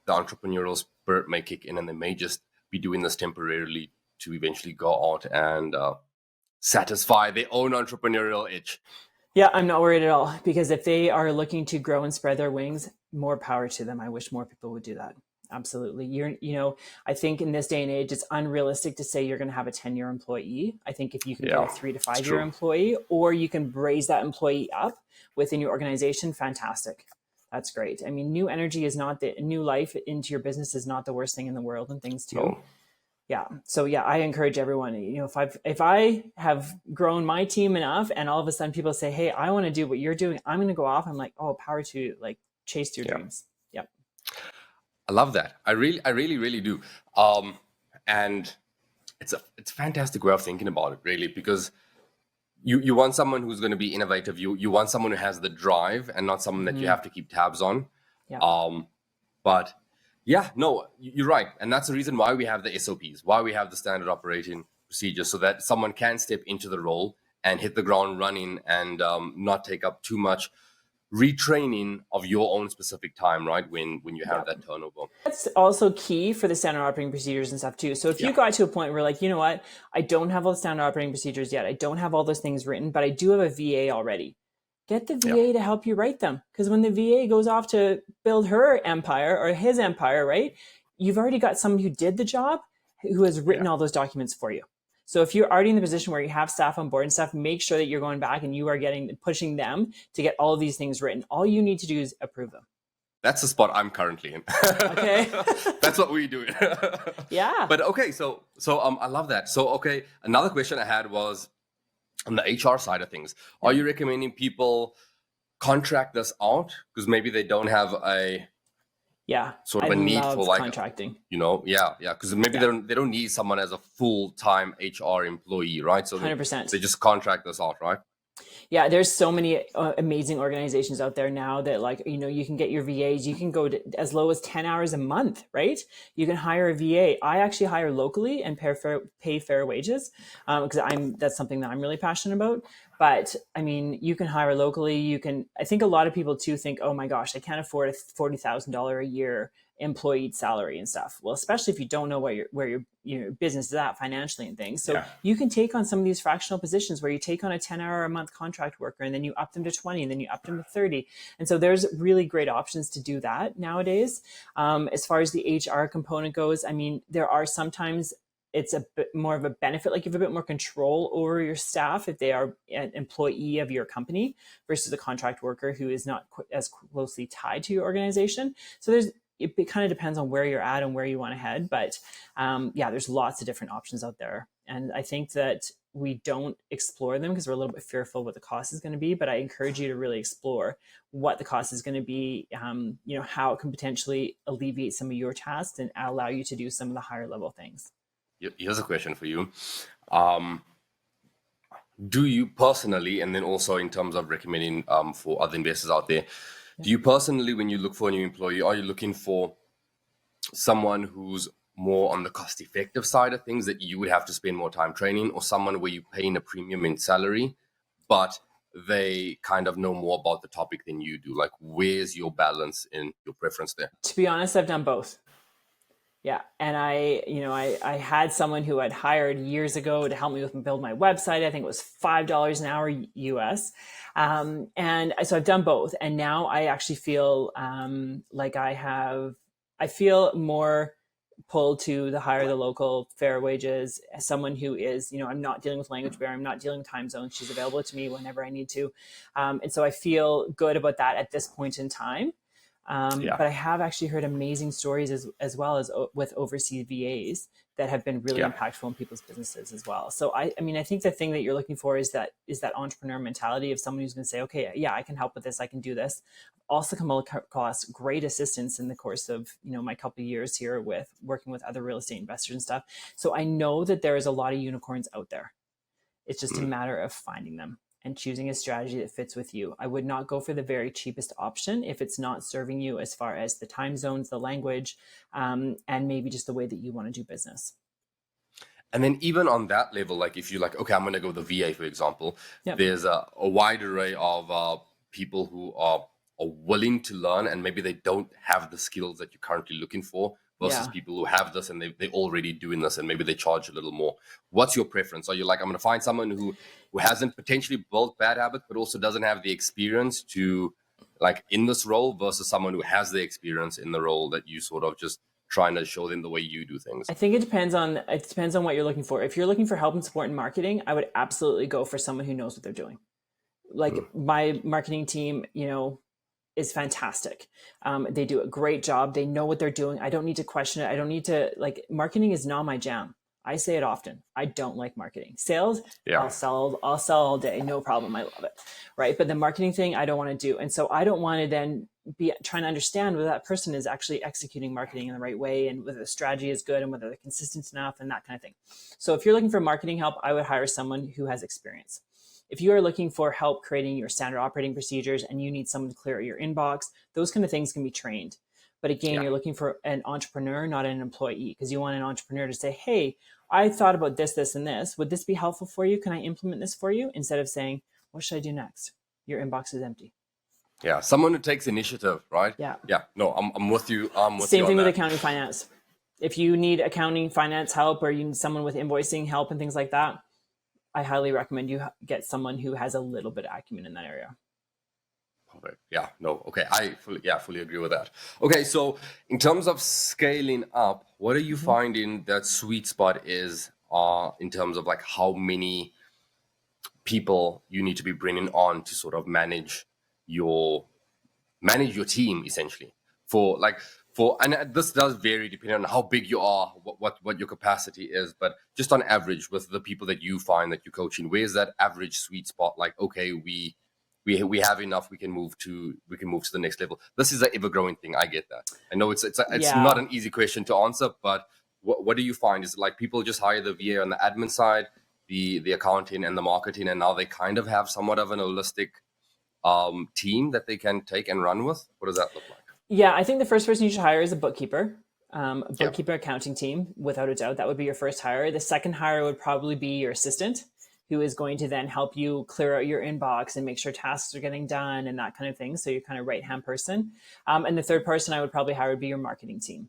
entrepreneurial spirit may kick in and they may just be doing this temporarily to eventually go out and satisfy their own entrepreneurial itch? Yeah, I'm not worried at all, because if they are looking to grow and spread their wings, more power to them. I wish more people would do that. Absolutely. I think in this day and age, it's unrealistic to say you're going to have a 10-year employee. I think if you can get a Yeah, 3 to 5 it's year true. employee, or you can raise that employee up within your organization, fantastic. That's great. I mean, new energy is not new life into your business is not the worst thing in the world, and things too. No. Yeah. So yeah, I encourage everyone, if I have grown my team enough and all of a sudden people say, hey, I want to do what you're doing, I'm going to go off. I'm like, oh, power to you. Like, chase your Yeah. dreams. Yep. I love that. I really, really do. And it's a fantastic way of thinking about it, really, because you want someone who's going to be innovative. You want someone who has the drive and not someone that you have to keep tabs on. Yeah. But yeah, no, you're right. And that's the reason why we have the SOPs, why we have the standard operating procedures, so that someone can step into the role and hit the ground running and not take up too much retraining of your own specific time, right? When you have that turnover. That's also key for the standard operating procedures and stuff too. So if you Yeah. got to a point where like, you know what, I don't have all the standard operating procedures yet. I don't have all those things written, but I do have a VA already. get the Yeah. VA to help you write them. Because when the VA goes off to build her empire or his empire, right, you've already got someone who did the job who has written Yeah. all those documents for you. So if you're already in the position where you have staff on board and stuff, make sure that you're going back and you are pushing them to get all of these things written. All you need to do is approve them. That's the spot I'm currently in. Okay. That's what we do. Yeah. But okay, so I love that. So okay, another question I had was on the HR side of things. Are you recommending people contract this out because maybe they don't have a sort of I a need love for like contracting. because maybe they don't need someone as a full-time HR employee, right? So 100%. they just contract this out, right? Yeah, there's so many amazing organizations out there now that, like, you can get your VAs. You can go to as low as 10 hours a month, right? You can hire a VA. I actually hire locally and pay fair wages because that's something that I'm really passionate about. But I mean, you can hire locally. I think a lot of people too think, oh my gosh, I can't afford a $40,000 a year employee salary and stuff. Well, especially if you don't know where your business is at financially and things. So you can take on some of these fractional positions where you take on a 10-hour a month contract worker and then you up them to 20 and then you up them to 30. And so there's really great options to do that nowadays. As far as the HR component goes, I mean, there are sometimes it's a bit more of a benefit, like you have a bit more control over your staff if they are an employee of your company versus a contract worker who is not as closely tied to your organization. So it kind of depends on where you're at and where you want to head. But there's lots of different options out there. And I think that we don't explore them because we're a little bit fearful what the cost is going to be. But I encourage you to really explore what the cost is going to be, how it can potentially alleviate some of your tasks and allow you to do some of the higher level things. Here's a question for you. Do you personally, and then also in terms of recommending for other investors out there, do you personally, when you look for a new employee, are you looking for someone who's more on the cost-effective side of things that you would have to spend more time training, or someone where you're paying a premium in salary, but they kind of know more about the topic than you do? Like, where's your balance in your preference there? To be honest, I've done both. Yeah. And I had someone who I'd hired years ago to help me with build my website. I think it was $5 an hour US. And so I've done both. And now I actually feel like I feel more pulled to the higher the local fair wages as someone who is, I'm not dealing with language barrier. I'm not dealing with time zones. She's available to me whenever I need to. And so I feel good about that at this point in time. But I have actually heard amazing stories as well as with overseas VAs that have been really impactful in people's businesses as well. So I think the thing that you're looking for is that entrepreneur mentality of someone who's going to say, okay, yeah, I can help with this. I can do this. Also come across great assistance in the course of, my couple of years here with working with other real estate investors and stuff. So I know that there is a lot of unicorns out there. It's just a matter of finding them and choosing a strategy that fits with you. I would not go for the very cheapest option if it's not serving you as far as the time zones, the language, and maybe just the way that you want to do business. And then even on that level, like if you're like, okay, I'm going to go with the VA, for example, there's a wide array of people who are willing to learn, and maybe they don't have the skills that you're currently looking for versus people who have this and they're already doing this and maybe they charge a little more. What's your preference? Are you like, I'm going to find someone who hasn't potentially built bad habits, but also doesn't have the experience to like in this role versus someone who has the experience in the role that you sort of just trying to show them the way you do things? I think it depends on what you're looking for. If you're looking for help and support in marketing, I would absolutely go for someone who knows what they're doing. Like my marketing team, is fantastic. They do a great job. They know what they're doing. I don't need to question it. I don't need to marketing is not my jam. I say it often. I don't like marketing. Sales, I'll sell all day. No problem. I love it. Right. But the marketing thing, I don't want to do. And so I don't want to then be trying to understand whether that person is actually executing marketing in the right way and whether the strategy is good and whether they're consistent enough and that kind of thing. So if you're looking for marketing help, I would hire someone who has experience. If you are looking for help creating your standard operating procedures and you need someone to clear out your inbox, those kind of things can be trained. But again, you're looking for an entrepreneur, not an employee, because you want an entrepreneur to say, hey, I thought about this, this, and this. Would this be helpful for you? Can I implement this for you? Instead of saying, what should I do next? Your inbox is empty. Yeah, someone who takes initiative, right? Yeah. No, I'm with you. Same thing with accounting finance. If you need accounting finance help or you need someone with invoicing help and things like that, I highly recommend you get someone who has a little bit of acumen in that area. Right. Yeah, no. Okay. Fully agree with that. Okay. So in terms of scaling up, what are you Mhm. finding that sweet spot is, in terms of like how many people you need to be bringing on to sort of your manage your team essentially for like for and this does vary depending on how big you are, what your capacity is, but just on average with the people that you find that you're coaching, where's that average sweet spot? Like, okay, we have enough, we can move to the next level. This is an ever growing thing. I get that. I know it's not Yeah. an easy question to answer, but what do you find? Is it like people just hire the VA on the admin side, the accounting and the marketing, and now they kind of have somewhat of an holistic team that they can take and run with? What does that look like? Yeah, I think the first person you should hire is a bookkeeper. A Yeah. bookkeeper accounting team, without a doubt. That would be your first hire. The second hire would probably be your assistant, who is going to then help you clear out your inbox and make sure tasks are getting done and that kind of thing. So you're kind of right hand person. And the third person I would probably hire would be your marketing team.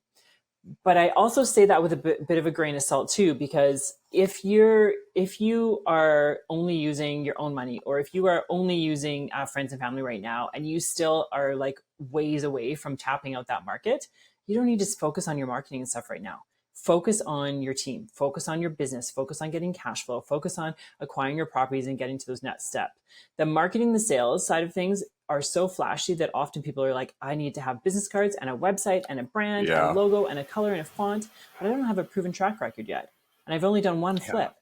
But I also say that with a bit of a grain of salt too, because if you are only using your own money, or if you are only using friends and family right now, and you still are like ways away from tapping out that market, you don't need to focus on your marketing and stuff right now. Focus on your team, focus on your business, focus on getting cash flow, focus on acquiring your properties and getting to those next steps. The marketing, the sales side of things are so flashy that often people are like, I need to have business cards and a website and a brand and a Yeah. logo and a color and a font, but I don't have a proven track record yet. And I've only done one Yeah. flip.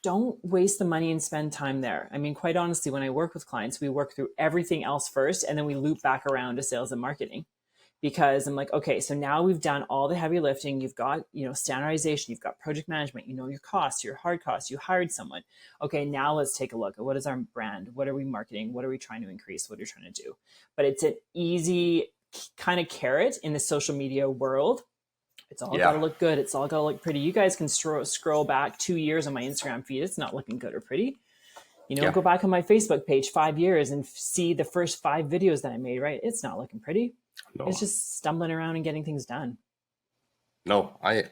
Don't waste the money and spend time there. I mean, quite honestly, when I work with clients, we work through everything else first, and then we loop back around to sales and marketing, because I'm like, okay, so now we've done all the heavy lifting. You've got, standardization, you've got project management, you know your costs, your hard costs, you hired someone. Okay, now let's take a look at what is our brand? What are we marketing? What are we trying to increase? What are we trying to do? But it's an easy kind of carrot in the social media world. It's all got to Yeah. look good. It's all got to look pretty. You guys can scroll back 2 years on my Instagram feed. It's not looking good or pretty. Yeah. Go back on my Facebook page 5 years and see the first 5 videos that I made, right? It's not looking pretty. It's No. just stumbling around and getting things done. No. I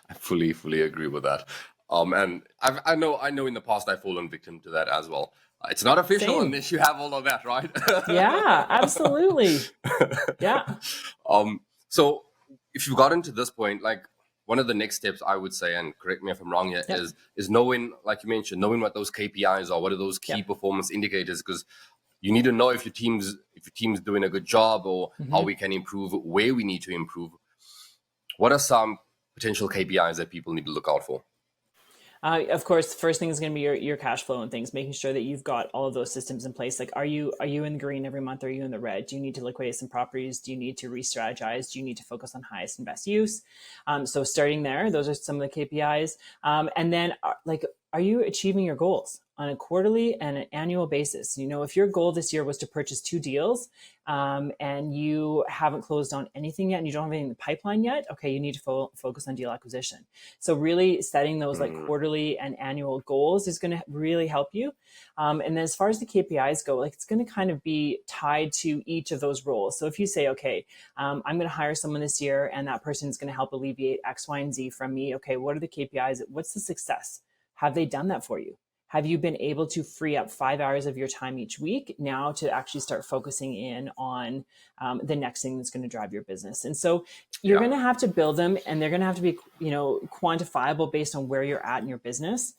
I fully agree with that. And I know in the past I've fallen victim to that as well. It's not official Same. unless you have all of that, right? Yeah, absolutely. Yeah. So if you've gotten to this point, like one of the next steps I would say, and correct me if I'm wrong here, Yep. is knowing, like you mentioned, knowing what those KPIs are, what are those key Yep. performance indicators, because you need to know if your team's doing a good job, or how we can improve, where we need to improve. What are some potential KPIs that people need to look out for? Of course, the first thing is going to be your cash flow and things, making sure that you've got all of those systems in place. Like, are you in the green every month? Are you in the red? Do you need to liquidate some properties? Do you need to re-strategize? Do you need to focus on highest and best use? So starting there, those are some of the KPIs. And then, are you achieving your goals on a quarterly and an annual basis? If your goal this year was to purchase 2 deals, and you haven't closed on anything yet, and you don't have anything in the pipeline yet, okay, you need to focus on deal acquisition. So really setting those like quarterly and annual goals is going to really help you. And then as far as the KPIs go, like, it's going to kind of be tied to each of those roles. So if you say, okay, I'm going to hire someone this year, and that person is going to help alleviate X, Y, and Z from me. Okay, what are the KPIs? What's the success? Have they done that for you? Have you been able to free up 5 hours of your time each week now to actually start focusing in on the next thing that's going to drive your business? And so you're Yeah. going to have to build them, and they're going to have to be, quantifiable based on where you're at in your business.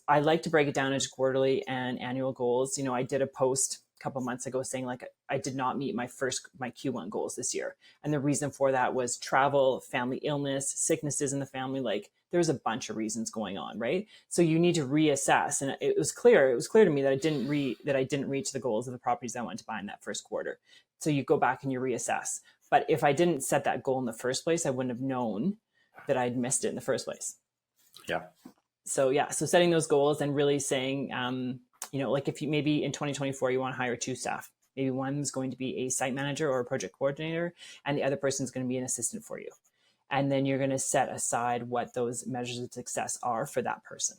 I like to break it down into quarterly and annual goals. I did a post a couple months ago saying, like, I did not meet my Q1 goals this year. And the reason for that was travel, family illness, sicknesses in the family. Like, there's a bunch of reasons going on, right? So you need to reassess. And it was clear to me that I didn't reach the goals of the properties I wanted to buy in that first quarter. So you go back and you reassess. But if I didn't set that goal in the first place, I wouldn't have known that I'd missed it in the first place. Yeah. So setting those goals and really saying, like, if you maybe in 2024 you want to hire 2 staff, maybe one's going to be a site manager or a project coordinator, and the other person's going to be an assistant for you. And then you're going to set aside what those measures of success are for that person.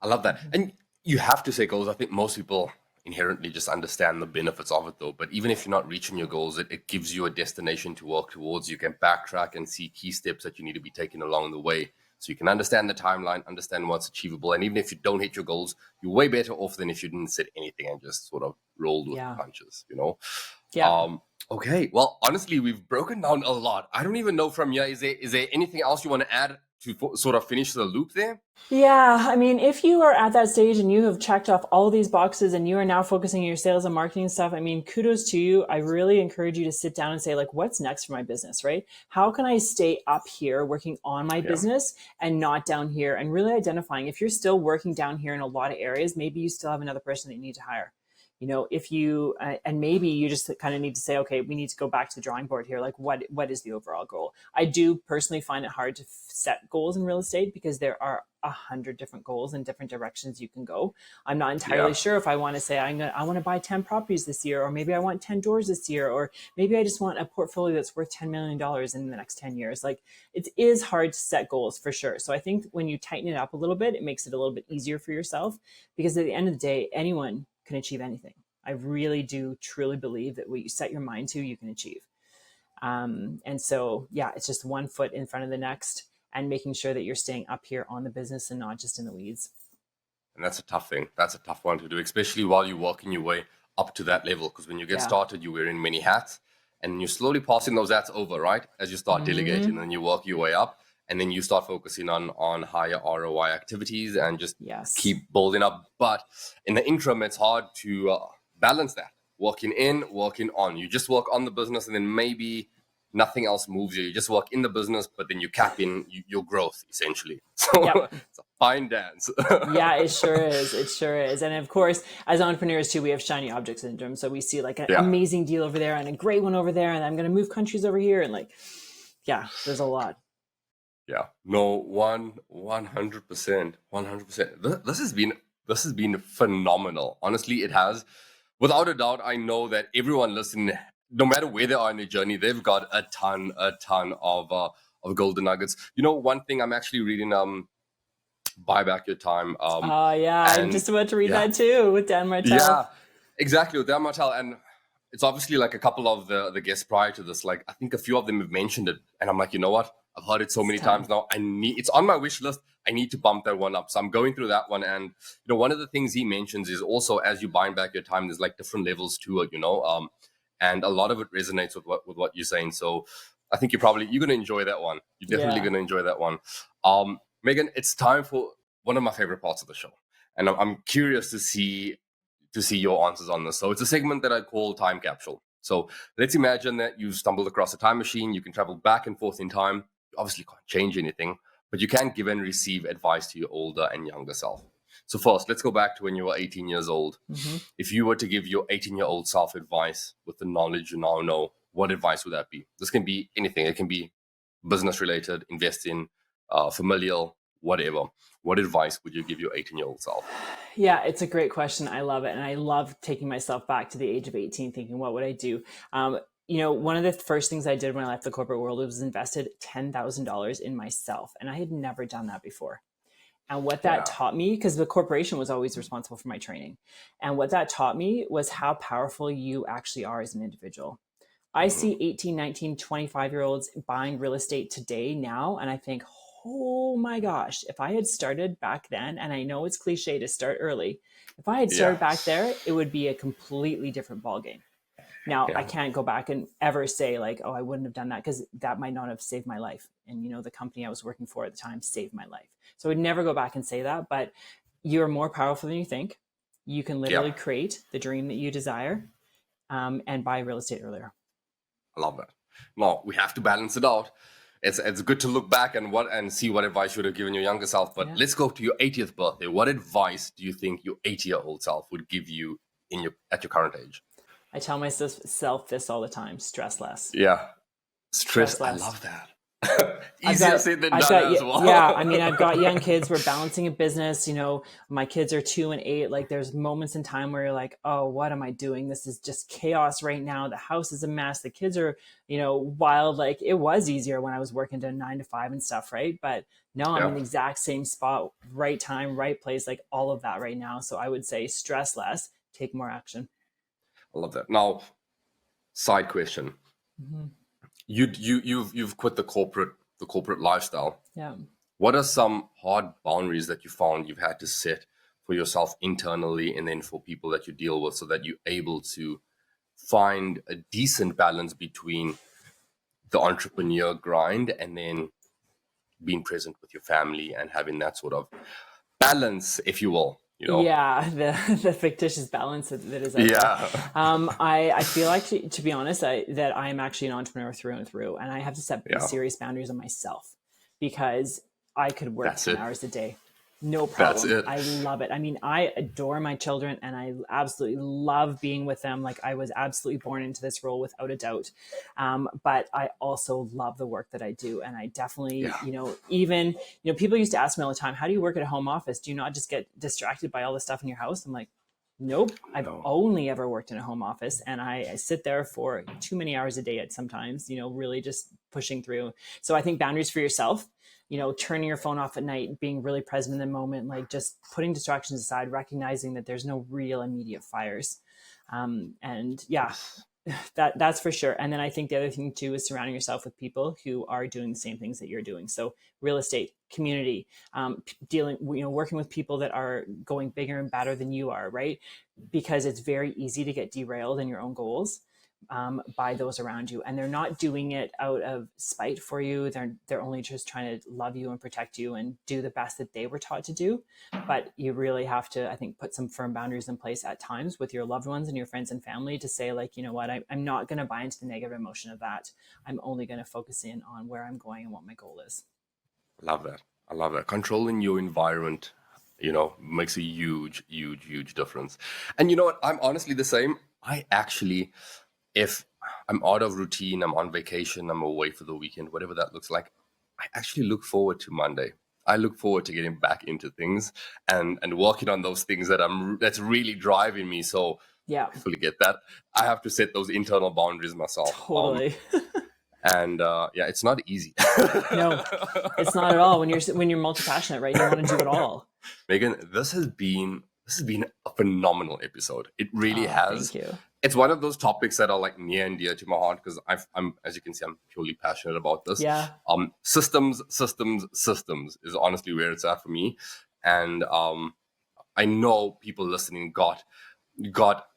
I love that. And you have to say goals. I think most people inherently just understand the benefits of it, though. But even if you're not reaching your goals, it gives you a destination to work towards. You can backtrack and see key steps that you need to be taking along the way. So you can understand the timeline, understand what's achievable. And even if you don't hit your goals, you're way better off than if you didn't set anything and just sort of rolled with the Yeah. punches, you know? Yeah. Okay. Well, honestly, we've broken down a lot. I don't even know from here, is there anything else you want to add to sort of finish the loop there? Yeah, I mean, if you are at that stage and you have checked off all these boxes and you are now focusing on your sales and marketing stuff, I mean, kudos to you. I really encourage you to sit down and say, like, what's next for my business, right? How can I stay up here working on my Yeah. business and not down here? And really identifying if you're still working down here in a lot of areas, maybe you still have another person that you need to hire. You know, if you and maybe you just kind of need to say, okay, we need to go back to the drawing board here. Like, what is the overall goal? I do personally find it hard to set goals in real estate because there are 100 different goals and different directions you can go. I'm not entirely Yeah. sure if I want to say I want to buy 10 properties this year, or maybe I want 10 doors this year, or maybe I just want a portfolio that's worth $10 million in the next 10 years. Like, it is hard to set goals for sure. So I think when you tighten it up a little bit, it makes it a little bit easier for yourself, because at the end of the day, anyone can achieve anything. I really do truly believe that what you set your mind to, you can achieve. And so, yeah, it's just one foot in front of the next and making sure that you're staying up here on the business and not just in the weeds. And that's a tough thing. That's a tough one to do, especially while you're working your way up to that level. Because when you get Yeah. started, you're wearing many hats and you're slowly passing those hats over, right? As you start delegating, and you work your way up, and then you start focusing on higher ROI activities and just Yes. keep building up. But in the interim, it's hard to balance that. Working in, working on. You just work on the business, and then maybe nothing else moves you. You just work in the business, but then you cap in your growth, essentially. So Yep. it's a fine dance. Yeah, it sure is. It sure is. And of course, as entrepreneurs too, we have shiny object syndrome. So we see like an Yeah. amazing deal over there and a great one over there, and I'm going to move countries over here. And like, yeah, there's a lot. Yeah, no, 100%, 100%. This has been phenomenal. Honestly, it has. Without a doubt, I know that everyone listening, no matter where they are in their journey, they've got a ton of golden nuggets. You know, one thing I'm actually reading, Buy Back Your Time. Yeah, I'm And just about to read yeah, that too with Dan Martell. yeah, exactly, with Dan Martell. And it's obviously like a couple of the guests prior to this, like I think a few of them have mentioned it, and I'm like, you know what? I've heard it so many times now. It's on my wish list. I need to bump that one up. So I'm going through that one. And you know, one of the things he mentions is also, as you buying back your time, there's like different levels to it, you know. And a lot of it resonates with what you're saying. So I think you're gonna enjoy that one. You're definitely gonna enjoy that one. Meghan, it's time for one of my favorite parts of the show. And I'm curious to see your answers on this. So it's a segment that I call Time Capsule. So let's imagine that you've stumbled across a time machine. You can travel back and forth in time. You obviously can't change anything, but you can give and receive advice to your older and younger self. So first, let's go back to when you were 18 years old. Mm-hmm. If you were to give your 18-year-old self advice with the knowledge you now know, what advice would that be? This can be anything. It can be business related, investing, familial, whatever. What advice would you give your 18-year-old self? Yeah, it's a great question. I love it. And I love taking myself back to the age of 18, thinking, what would I do? You know, one of the first things I did when I left the corporate world was invested $10,000 in myself. And I had never done that before. And what that taught me, because the corporation was always responsible for my training. And what that taught me was how powerful you actually are as an individual. I see 18, 19, 25-year-olds buying real estate today now, and I think, oh my gosh, if I had started back then, and I know it's cliche to start early, if I had started back there, it would be a completely different ballgame. Now, I can't go back and ever say like, oh, I wouldn't have done that, because that might not have saved my life. And, you know, the company I was working for at the time saved my life. So I would never go back and say that, but you're more powerful than you think. You can literally create the dream that you desire, and buy real estate earlier. I love that. Now we have to balance it out. It's good to look back and see what advice you would have given your younger self. But let's go to your 80th birthday. What advice do you think your 80-year-old self would give you at your current age? I tell myself this all the time: stress less. Yeah, stress less. I love that. Easier said than done as well. Yeah, I mean, I've got young kids. We're balancing a business. You know, my kids are 2 and 8. Like, there's moments in time where you're like, oh, what am I doing? This is just chaos right now. The house is a mess. The kids are, you know, wild. Like, it was easier when I was working to 9 to 5 and stuff, right? But no, I'm in the exact same spot, right time, right place, like all of that right now. So I would say stress less, take more action. I love that. Now, side question. Mm-hmm. You've quit the corporate lifestyle. Yeah. what are some hard boundaries that you found you've had to set for yourself internally and then for people that you deal with so that you're able to find a decent balance between the entrepreneur grind and then being present with your family and having that sort of balance, if you will, you know? Yeah, the fictitious balance that is out there. Yeah. I feel like, to be honest, that I am actually an entrepreneur through and through, and I have to set Yeah. serious boundaries on myself because I could work That's 10 it. hours a day. No That's problem. it. I love it. I mean, I adore my children and I absolutely love being with them. Like, I was absolutely born into this role without a doubt. But I also love the work that I do. And I definitely, Yeah. even, people used to ask me all the time, how do you work at a home office? Do you not just get distracted by all the stuff in your house? I'm like, nope. I've only ever worked in a home office, and I sit there for too many hours a day at sometimes, really just pushing through. So I think boundaries for yourself, turning your phone off at night, being really present in the moment, like just putting distractions aside, recognizing that there's no real immediate fires. And yeah, that's for sure. And then I think the other thing too is surrounding yourself with people who are doing the same things that you're doing. So real estate, community, working with people that are going bigger and better than you are, right? Because it's very easy to get derailed in your own goals by those around you, and they're not doing it out of spite for you. They're only just trying to love you and protect you and do the best that they were taught to do. But you really have to, I think, put some firm boundaries in place at times with your loved ones and your friends and family to say, like, you know what, I'm not going to buy into the negative emotion of that. I'm only going to focus in on where I'm going and what my goal is. Love that. I love that. Controlling your environment, makes a huge, huge, huge difference. And you know what? I'm honestly the same. I actually, if I'm out of routine, I'm on vacation, I'm away for the weekend, whatever that looks like, I actually look forward to Monday. I look forward to getting back into things and working on those things that's really driving me. So Yeah, I fully get that. I have to set those internal boundaries myself. totally. And it's not easy. No, it's not at all. When you're multi-passionate, right? You want to do it all. Meghan, this has been a phenomenal episode. It really has. Thank you. It's one of those topics that are like near and dear to my heart because I'm, as you can see, I'm purely passionate about this. Yeah. Systems is honestly where it's at for me, and I know people listening got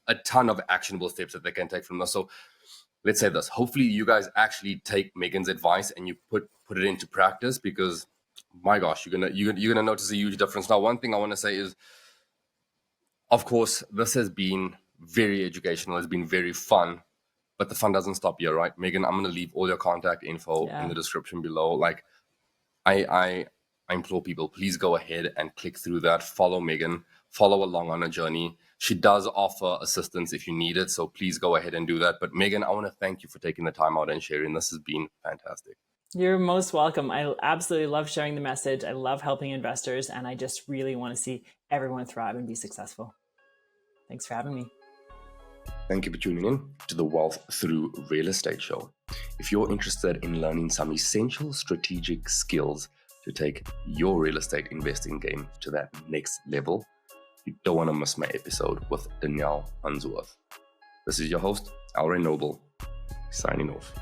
a ton of actionable steps that they can take from this. So let's say this. Hopefully, you guys actually take Meghan's advice and you put it into practice because, my gosh, you're gonna notice a huge difference. Now, one thing I want to say is, of course, this has been very educational. It's been very fun, but the fun doesn't stop here, right? Meghan, I'm going to leave all your contact info in the description below. Like, I implore people, please go ahead and click through that. Follow Meghan. Follow along on a journey. She does offer assistance if you need it, so please go ahead and do that. But Meghan, I want to thank you for taking the time out and sharing. This has been fantastic. You're most welcome. I absolutely love sharing the message. I love helping investors, and I just really want to see everyone thrive and be successful. Thanks for having me. Thank you for tuning in to the Wealth Through Real Estate Show. If you're interested in learning some essential strategic skills to take your real estate investing game to that next level, you don't want to miss my episode with Danielle Unsworth. This is your host, Alray Noble, signing off.